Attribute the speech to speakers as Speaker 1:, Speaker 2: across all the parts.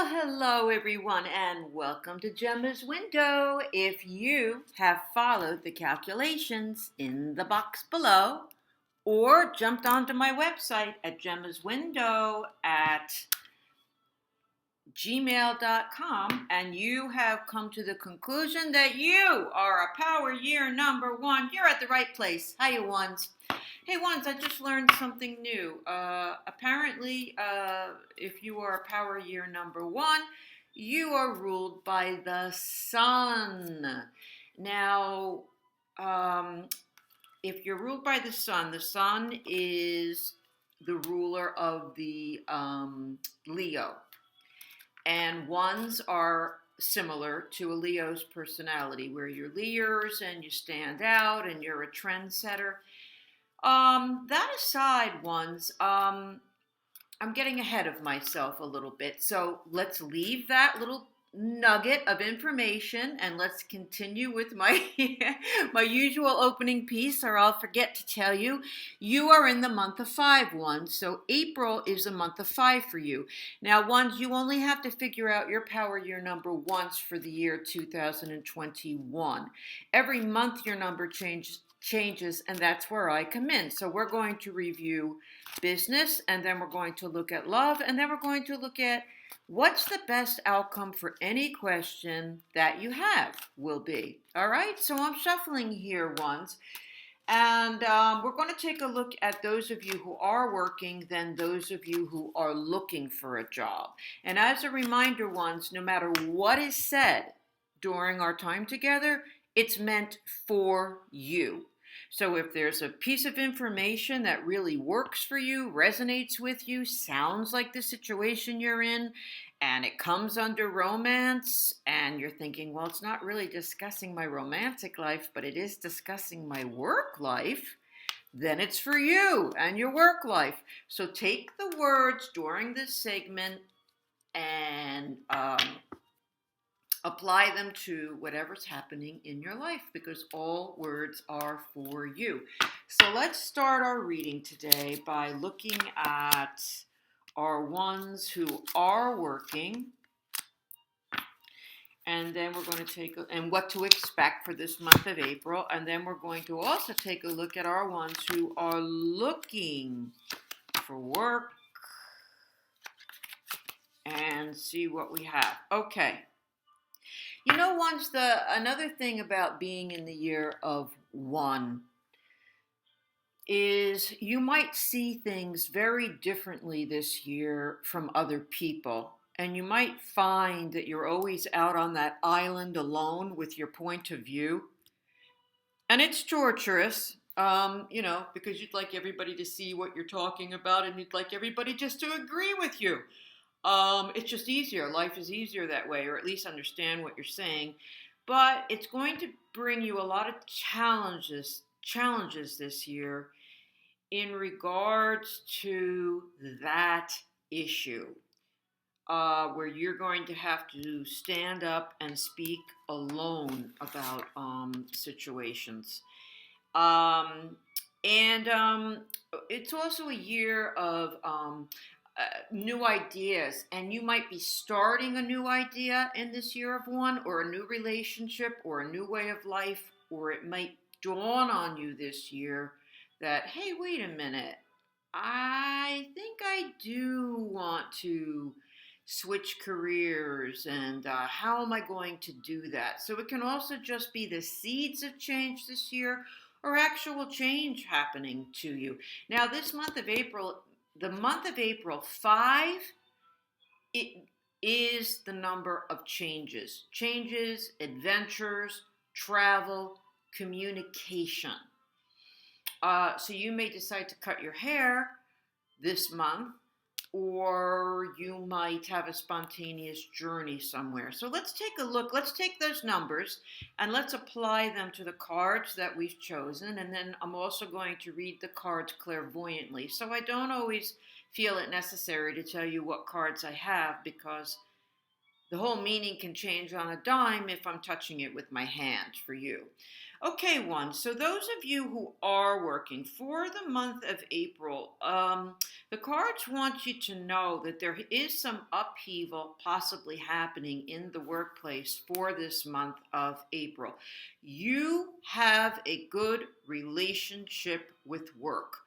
Speaker 1: Well, hello everyone, and welcome to Gemma's Window. If you have followed the calculations in the box below, or jumped onto my website at Gemma's Window at gmail.com, and you have come to the conclusion that you are a power year number one, you're at the right place. Hi, you ones. Hey, ones, I just learned something new. Apparently, if you are power year number one, you are ruled by the sun. Now, if you're ruled by the sun is the ruler of the Leo. And ones are similar to a Leo's personality, where you're leaders and you stand out and you're a trendsetter. That aside, ones, I'm getting ahead of myself a little bit. So let's leave that little nugget of information and let's continue with my my usual opening piece, or I'll forget to tell you. You are in the month of 5, ones. So April is the month of 5 for you. Now, ones, you only have to figure out your power year number once for the year 2021. Every month your number changes, and that's where I come in. So we're going to review business, and then we're going to look at love, and then we're going to look at what's the best outcome for any question that you have will be. All right, so I'm shuffling here ones, and we're going to take a look at those of you who are working, then those of you who are looking for a job. And as a reminder, ones, no matter what is said during our time together, it's meant for you. So if there's a piece of information that really works for you, resonates with you, sounds like the situation you're in, and it comes under romance, and you're thinking, well, it's not really discussing my romantic life, but it is discussing my work life, then it's for you and your work life. So take the words during this segment and apply them to whatever's happening in your life, because all words are for you. So let's start our reading today by looking at our ones who are working, and then we're going to take and what to expect for this month of April, and then we're going to also take a look at our ones who are looking for work and see what we have. Okay. You know, once another thing about being in the year of 1 is you might see things very differently this year from other people. And you might find that you're always out on that island alone with your point of view. And it's torturous, because you'd like everybody to see what you're talking about, and you'd like everybody just to agree with you. It's just easier. Life is easier that way, or at least understand what you're saying. But it's going to bring you a lot of challenges this year in regards to that issue, where you're going to have to stand up and speak alone about situations. It's also a year of new ideas, and you might be starting a new idea in this year of 1, or a new relationship, or a new way of life, or it might dawn on you this year that, hey, wait a minute, I think I do want to switch careers, and how am I going to do that? So it can also just be the seeds of change this year, or actual change happening to you. Now, this month of April, the month of April, 5, it is the number of changes, adventures, travel, communication. So you may decide to cut your hair this month, or you might have a spontaneous journey somewhere. So let's take a look. Let's take those numbers and let's apply them to the cards that we've chosen. And then I'm also going to read the cards clairvoyantly. So I don't always feel it necessary to tell you what cards I have, because the whole meaning can change on a dime if I'm touching it with my hand for you. Okay, one. So those of you who are working for the month of April, the cards want you to know that there is some upheaval possibly happening in the workplace for this month of April. You have a good relationship with work.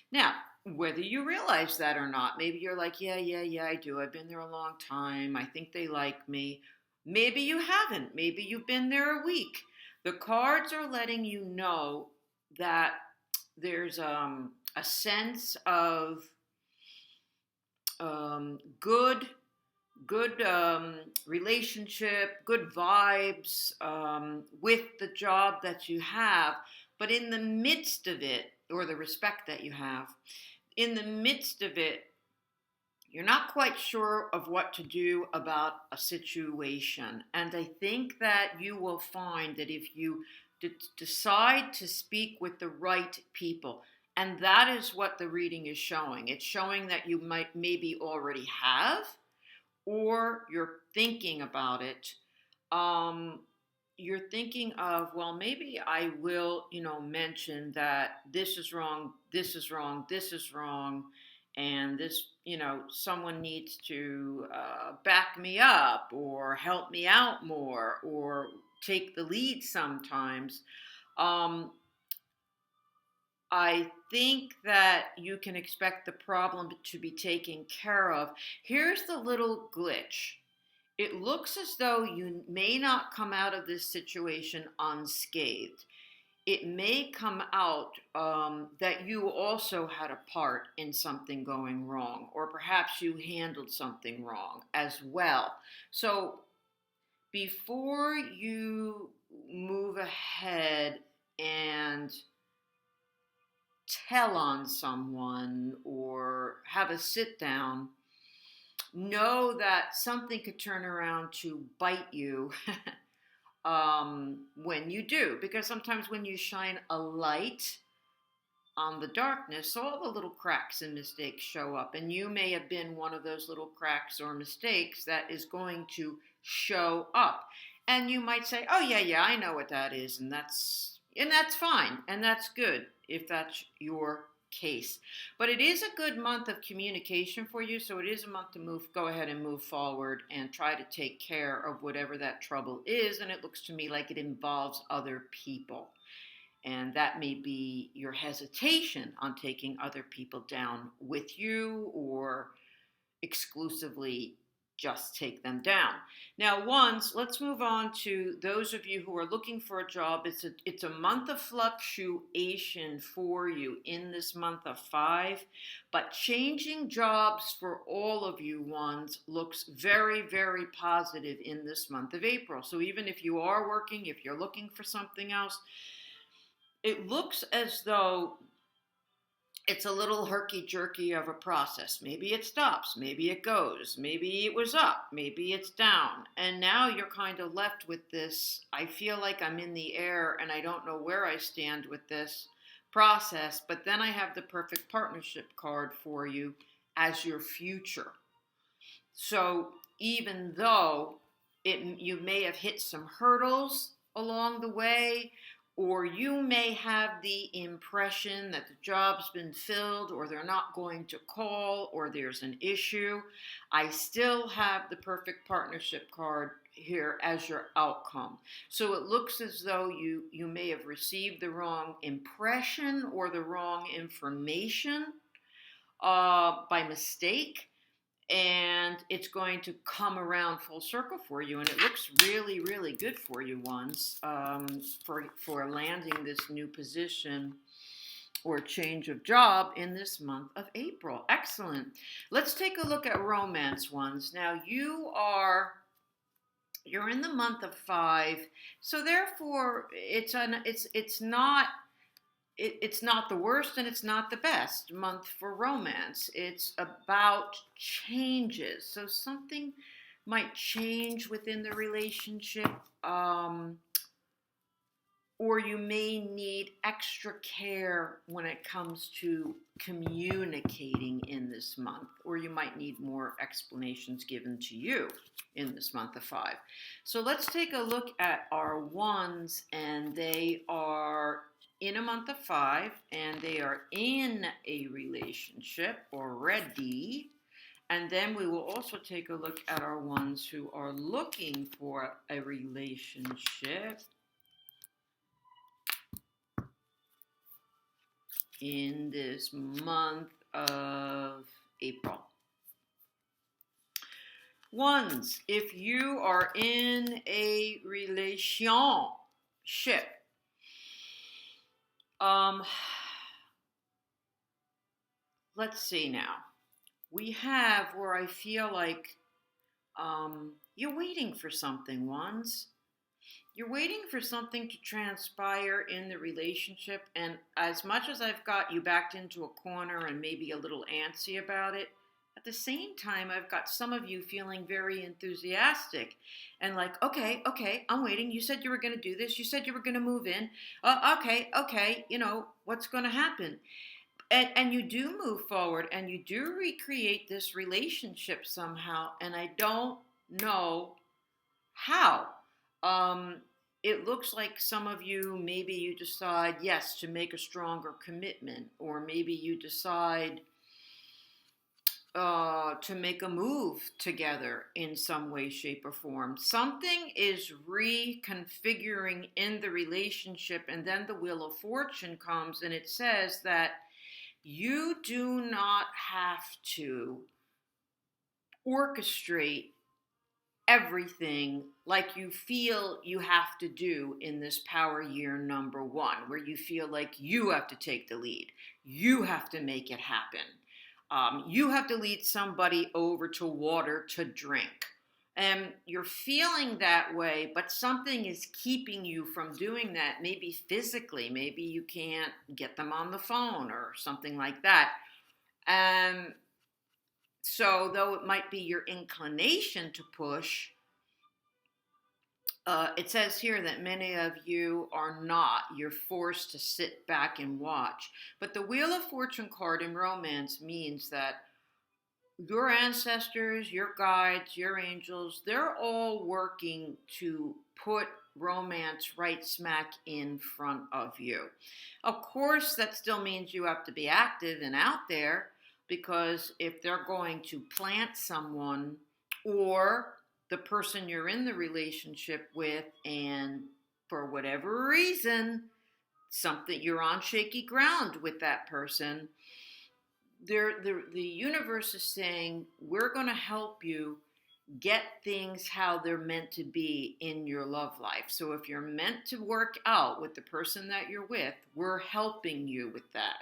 Speaker 1: Now, whether you realize that or not, maybe you're like, yeah, I do. I've been there a long time. I think they like me. Maybe you haven't. Maybe you've been there a week. The cards are letting you know that there's a sense of good relationship, good vibes with the job that you have. But in the midst of it, or the respect that you have, in the midst of it, you're not quite sure of what to do about a situation. And I think that you will find that if you decide to speak with the right people, and that is what the reading is showing. It's showing that you might maybe already have, or you're thinking about it. You're thinking of, well, maybe I will, mention that this is wrong, this is wrong, this is wrong, and this, someone needs to back me up or help me out more or take the lead sometimes. I think that you can expect the problem to be taken care of. Here's the little glitch. It looks as though you may not come out of this situation unscathed. It may come out that you also had a part in something going wrong, or perhaps you handled something wrong as well. So before you move ahead and tell on someone or have a sit down, know that something could turn around to bite you when you do. Because sometimes when you shine a light on the darkness, all the little cracks and mistakes show up. And you may have been one of those little cracks or mistakes that is going to show up. And you might say, oh, yeah, I know what that is. And that's fine. And that's good if that's your case. But it is a good month of communication for you. So it is a month to go ahead and move forward and try to take care of whatever that trouble is. And it looks to me like it involves other people. And that may be your hesitation on taking other people down with you or exclusively just take them down. Now, let's move on to those of you who are looking for a job. It's a month of fluctuation for you in this month of 5, but changing jobs for all of you ones looks very, very positive in this month of April. So even if you are working, if you're looking for something else, it looks as though it's a little herky-jerky of a process. Maybe it stops, maybe it goes, maybe it was up, maybe it's down. And now you're kind of left with this, I feel like I'm in the air and I don't know where I stand with this process, but then I have the perfect partnership card for you as your future. So even though you may have hit some hurdles along the way, or you may have the impression that the job's been filled, or they're not going to call, or there's an issue, I still have the perfect partnership card here as your outcome. So it looks as though you may have received the wrong impression or the wrong information by mistake, and it's going to come around full circle for you, and it looks really, really good for you ones for landing this new position or change of job in this month of April. Excellent. Let's take a look at romance ones. Now you're in the month of 5, so therefore it's not the worst and it's not the best month for romance. It's about changes. So something might change within the relationship. or you may need extra care when it comes to communicating in this month, or you might need more explanations given to you in this month of 5. So let's take a look at our ones, and they are in a month of 5, and they are in a relationship already. And then we will also take a look at our ones who are looking for a relationship in this month of April. Ones, if you are in a relationship, let's see now. We have where I feel like you're waiting for something, ones. You're waiting for something to transpire in the relationship, and as much as I've got you backed into a corner and maybe a little antsy about it, at the same time, I've got some of you feeling very enthusiastic and like, okay, I'm waiting. You said you were going to do this. You said you were going to move in. Okay, what's going to happen? And you do move forward and you do recreate this relationship somehow, and I don't know how. It looks like some of you, maybe you decide, yes, to make a stronger commitment, or maybe you decide to make a move together in some way, shape, or form. Something is reconfiguring in the relationship, and then the Wheel of Fortune comes and it says that you do not have to orchestrate everything like you feel you have to do in this power year number 1, where you feel like you have to take the lead. You have to make it happen. You have to lead somebody over to water to drink. And you're feeling that way, but something is keeping you from doing that, maybe physically. Maybe you can't get them on the phone or something like that. So though it might be your inclination to push, it says here that many of you are not. You're forced to sit back and watch. But the Wheel of Fortune card in romance means that your ancestors, your guides, your angels, they're all working to put romance right smack in front of you. Of course, that still means you have to be active and out there, because if they're going to plant someone, or the person you're in the relationship with, and for whatever reason, something, you're on shaky ground with that person, the universe is saying, we're going to help you get things how they're meant to be in your love life. So if you're meant to work out with the person that you're with, we're helping you with that.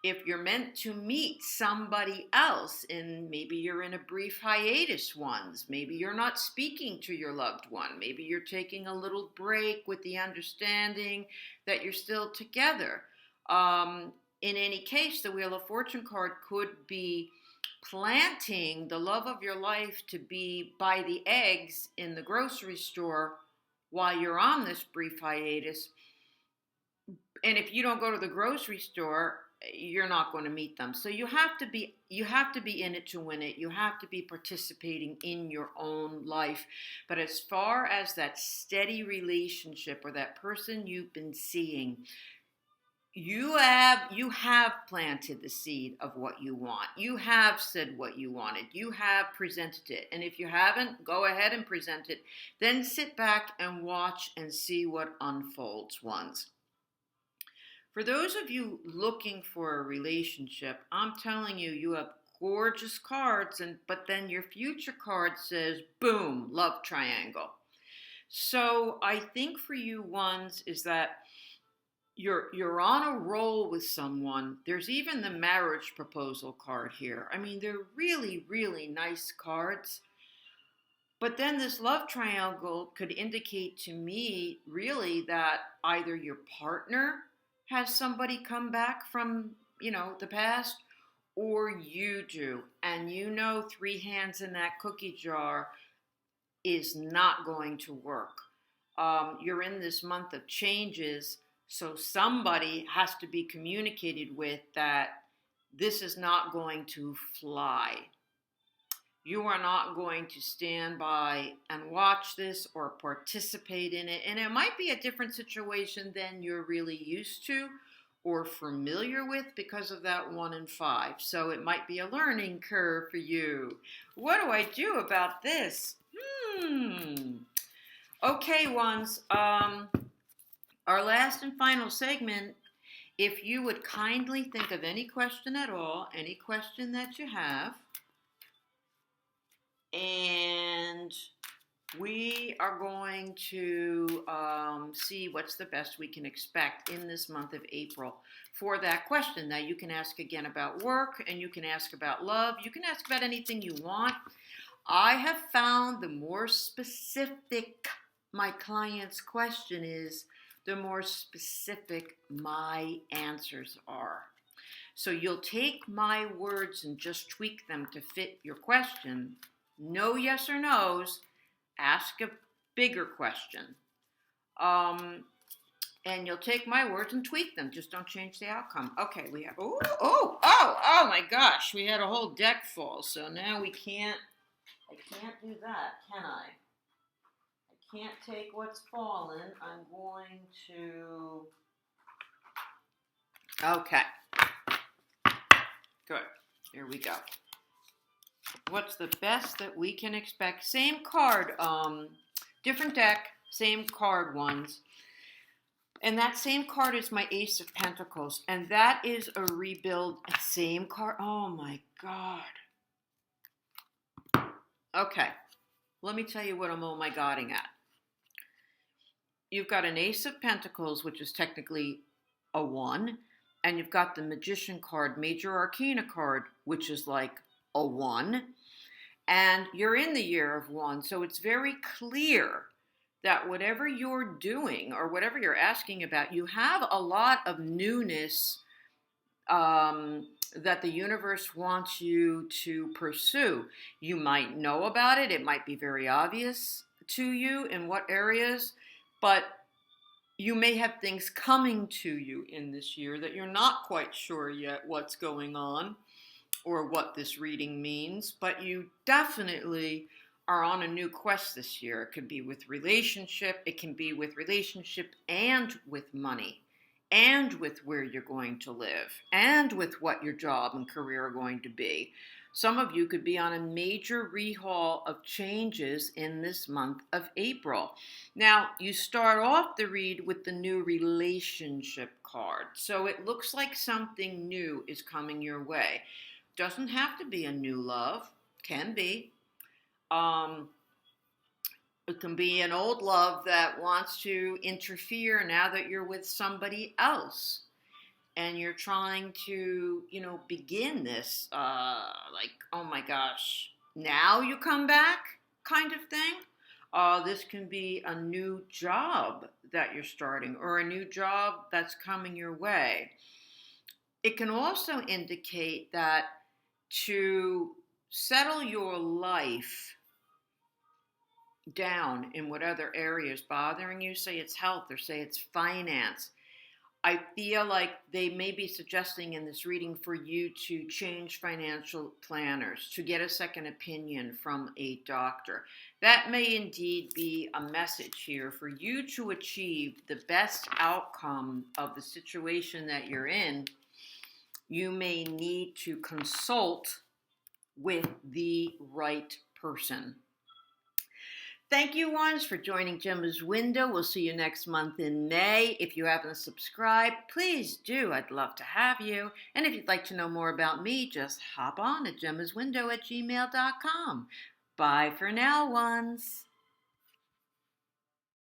Speaker 1: If you're meant to meet somebody else, and maybe you're in a brief hiatus ones, maybe you're not speaking to your loved one, maybe you're taking a little break with the understanding that you're still together. In any case, the Wheel of Fortune card could be planting the love of your life to be by the eggs in the grocery store while you're on this brief hiatus. And if you don't go to the grocery store, you're not going to meet them. So you have to be in it to win it. You have to be participating in your own life. But as far as that steady relationship or that person you've been seeing, you have planted the seed of what you want. You have said what you wanted. You have presented it. And if you haven't, go ahead and present it. Then sit back and watch and see what unfolds once. For those of you looking for a relationship, I'm telling you, you have gorgeous cards, but then your future card says, boom, love triangle. So I think for you ones is that you're on a roll with someone. There's even the marriage proposal card here. I mean, they're really, really nice cards. But then this love triangle could indicate to me really that either your partner has somebody come back from, the past, or you do. And 3 hands in that cookie jar is not going to work. you're in this month of changes, so somebody has to be communicated with that this is not going to fly. You are not going to stand by and watch this or participate in it. And it might be a different situation than you're really used to or familiar with because of that 1 in 5. So it might be a learning curve for you. What do I do about this? Okay, ones. Our last and final segment, if you would kindly think of any question at all, any question that you have, and we are going to see what's the best we can expect in this month of April for that question. Now, you can ask again about work, and you can ask about love. You can ask about anything you want. I have found the more specific my client's question is, the more specific my answers are. So you'll take my words and just tweak them to fit your question. No yes or no's. Ask a bigger question. And you'll take my words and tweak them. Just don't change the outcome. Okay, we have, oh my gosh. We had a whole deck full. So now I can't do that, can I? I can't take what's fallen. I'm going to, okay. Good. Here we go. What's the best that we can expect? Same card, different deck, same card ones. And that same card is my Ace of Pentacles. And that is a rebuild, same card. Oh my God. Okay. Let me tell you what I'm oh my godding at. You've got an Ace of Pentacles, which is technically a 1. And you've got the Magician card, Major Arcana card, which is like a 1. And you're in the year of 1. So it's very clear that whatever you're doing or whatever you're asking about, you have a lot of newness that the universe wants you to pursue. You might know about it. It might be very obvious to you in what areas, but you may have things coming to you in this year that you're not quite sure yet what's going on or what this reading means, but you definitely are on a new quest this year. It could be with relationship, it can be with relationship and with money, and with where you're going to live, and with what your job and career are going to be. Some of you could be on a major rehaul of changes in this month of April. Now, you start off the read with the new relationship card. So it looks like something new is coming your way. Doesn't have to be a new love, can be. It can be an old love that wants to interfere now that you're with somebody else. And you're trying to, begin this, like, oh my gosh, now you come back kind of thing. This can be a new job that you're starting or a new job that's coming your way. It can also indicate that to settle your life down in what other area is bothering you, say it's health or say it's finance, I feel like they may be suggesting in this reading for you to change financial planners, to get a second opinion from a doctor. That may indeed be a message here for you to achieve the best outcome of the situation that you're in. You may need to consult with the right person. Thank you, ones, for joining Gemma's Window. We'll see you next month in May. If you haven't subscribed, please do. I'd love to have you. And if you'd like to know more about me, just hop on at gemmaswindow@gmail.com. Bye for now, ones.